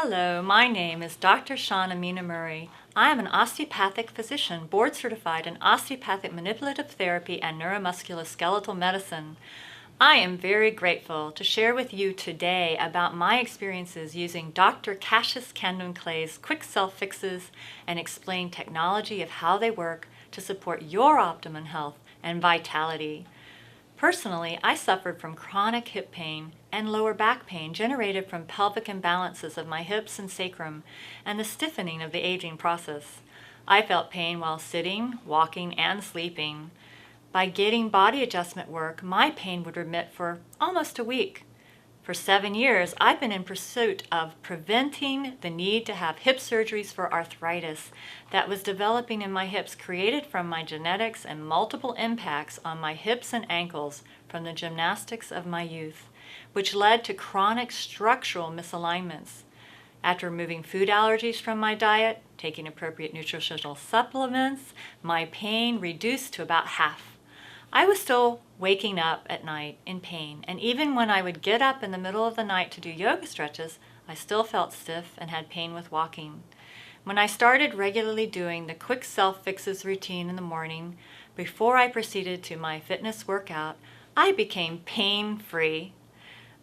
Hello, my name is Dr. Shawne Amina Murray. I am an osteopathic physician, board certified in osteopathic manipulative therapy and neuromusculoskeletal medicine. I am very grateful to share with you today about my experiences using Dr. Cassius Camden Clay's quick self-fixes and explain technology of how they work to support your optimum health and vitality. Personally, I suffered from chronic hip pain and lower back pain generated from pelvic imbalances of my hips and sacrum and the stiffening of the aging process. I felt pain while sitting, walking, and sleeping. By getting body adjustment work, my pain would remit for almost a week. For 7 years, I've been in pursuit of preventing the need to have hip surgeries for arthritis that was developing in my hips, created from my genetics and multiple impacts on my hips and ankles from the gymnastics of my youth, which led to chronic structural misalignments. After removing food allergies from my diet, taking appropriate nutritional supplements, my pain reduced to about half. I was still waking up at night in pain, and even when I would get up in the middle of the night to do yoga stretches, I still felt stiff and had pain with walking. When I started regularly doing the quick self-fixes routine in the morning, before I proceeded to my fitness workout, I became pain-free.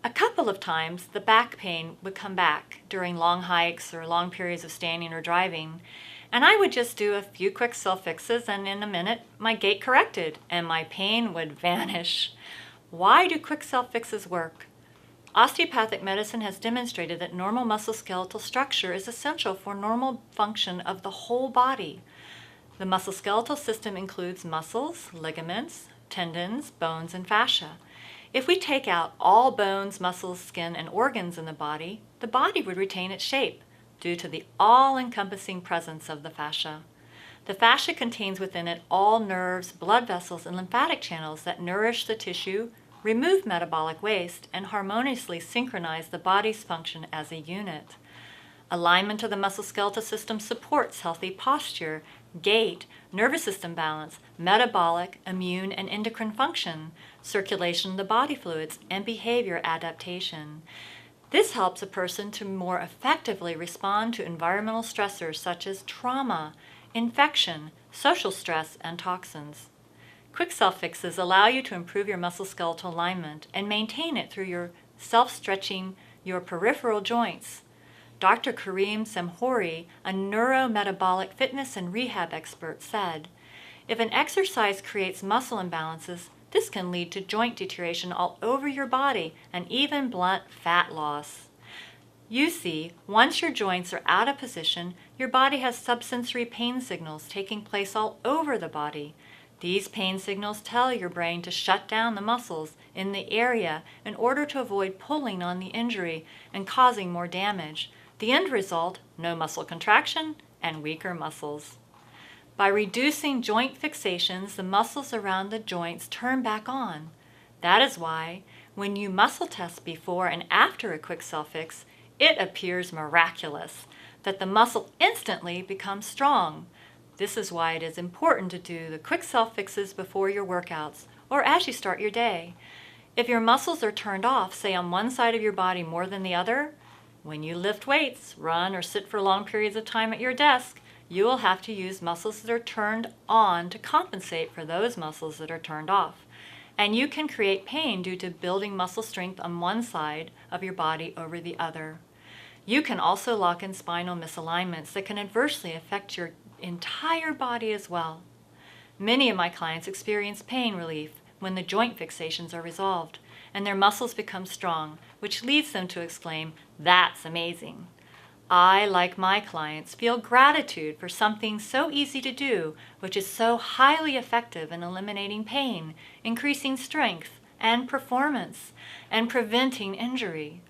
A couple of times, the back pain would come back during long hikes or long periods of standing or driving, and I would just do a few quick self-fixes, and in a minute, my gait corrected and my pain would vanish. Why do quick self-fixes work? Osteopathic medicine has demonstrated that normal musculoskeletal structure is essential for normal function of the whole body. The musculoskeletal system includes muscles, ligaments, tendons, bones, and fascia. If we take out all bones, muscles, skin, and organs in the body would retain its shape due to the all-encompassing presence of the fascia. The fascia contains within it all nerves, blood vessels, and lymphatic channels that nourish the tissue, remove metabolic waste, and harmoniously synchronize the body's function as a unit. Alignment of the musculoskeletal system supports healthy posture, gait, nervous system balance, metabolic, immune, and endocrine function, circulation of the body fluids, and behavior adaptation. This helps a person to more effectively respond to environmental stressors such as trauma, infection, social stress, and toxins. Quick self-fixes allow you to improve your musculoskeletal alignment and maintain it through your self-stretching your peripheral joints. Dr. Kareem Semhori, a neurometabolic fitness and rehab expert, said, "If an exercise creates muscle imbalances, this can lead to joint deterioration all over your body and even blunt fat loss." You see, once your joints are out of position, your body has subsensory pain signals taking place all over the body. These pain signals tell your brain to shut down the muscles in the area in order to avoid pulling on the injury and causing more damage. The end result, no muscle contraction and weaker muscles. By reducing joint fixations, the muscles around the joints turn back on. That is why, when you muscle test before and after a quick self-fix, it appears miraculous that the muscle instantly becomes strong. This is why it is important to do the quick self-fixes before your workouts or as you start your day. If your muscles are turned off, say on one side of your body more than the other, when you lift weights, run, or sit for long periods of time at your desk, you will have to use muscles that are turned on to compensate for those muscles that are turned off. And you can create pain due to building muscle strength on one side of your body over the other. You can also lock in spinal misalignments that can adversely affect your entire body as well. Many of my clients experience pain relief when the joint fixations are resolved and their muscles become strong, which leads them to exclaim, "That's amazing." I, like my clients, feel gratitude for something so easy to do, which is so highly effective in eliminating pain, increasing strength and performance, and preventing injury.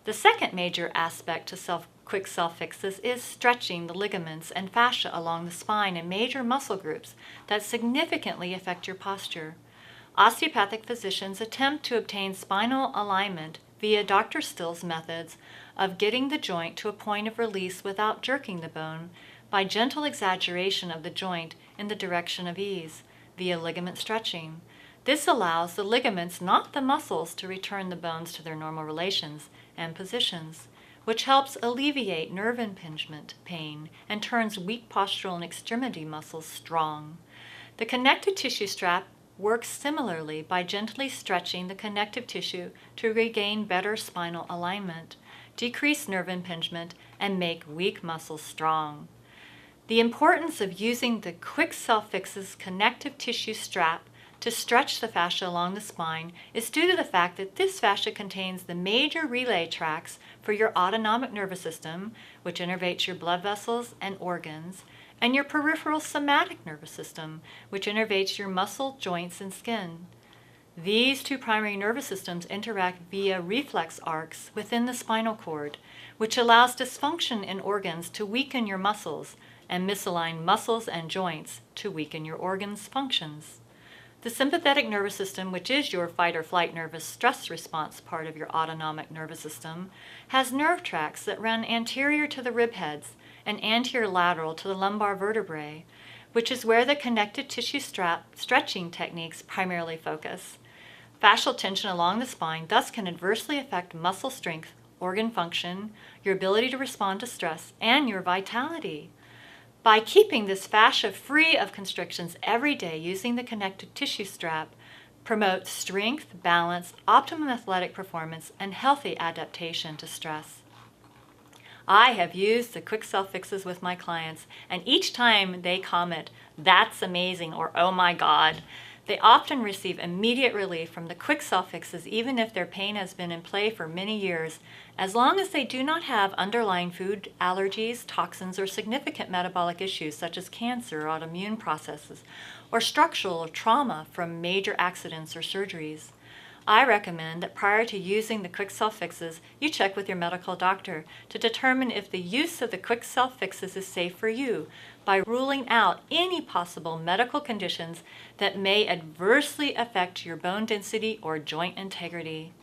The second major aspect to quick self-fixes is stretching the ligaments and fascia along the spine and major muscle groups that significantly affect your posture. Osteopathic physicians attempt to obtain spinal alignment via Dr. Still's methods of getting the joint to a point of release without jerking the bone by gentle exaggeration of the joint in the direction of ease via ligament stretching. This allows the ligaments, not the muscles, to return the bones to their normal relations and positions. which helps alleviate nerve impingement pain and turns weak postural and extremity muscles strong. The connective tissue strap works similarly by gently stretching the connective tissue to regain better spinal alignment, decrease nerve impingement, and make weak muscles strong. The importance of using the Quick Self-Fix's connective tissue strap to stretch the fascia along the spine is due to the fact that this fascia contains the major relay tracts for your autonomic nervous system, which innervates your blood vessels and organs, and your peripheral somatic nervous system, which innervates your muscle, joints, and skin. These two primary nervous systems interact via reflex arcs within the spinal cord, which allows dysfunction in organs to weaken your muscles and misaligned muscles and joints to weaken your organs' functions. The sympathetic nervous system, which is your fight or flight nervous stress response part of your autonomic nervous system, has nerve tracts that run anterior to the rib heads and anterior lateral to the lumbar vertebrae, which is where the connective tissue strap stretching techniques primarily focus. Fascial tension along the spine thus can adversely affect muscle strength, organ function, your ability to respond to stress, and your vitality. By keeping this fascia free of constrictions every day using the connective tissue strap, promotes strength, balance, optimum athletic performance, and healthy adaptation to stress. I have used the Quick Self-Fixes with my clients, and each time they comment, "That's amazing," or "Oh my God," they often receive immediate relief from the Quick Self-Fixes even if their pain has been in play for many years, as long as they do not have underlying food allergies, toxins, or significant metabolic issues such as cancer or autoimmune processes, or structural trauma from major accidents or surgeries. I recommend that prior to using the Quick Self-Fixes, you check with your medical doctor to determine if the use of the Quick Self-Fixes is safe for you by ruling out any possible medical conditions that may adversely affect your bone density or joint integrity.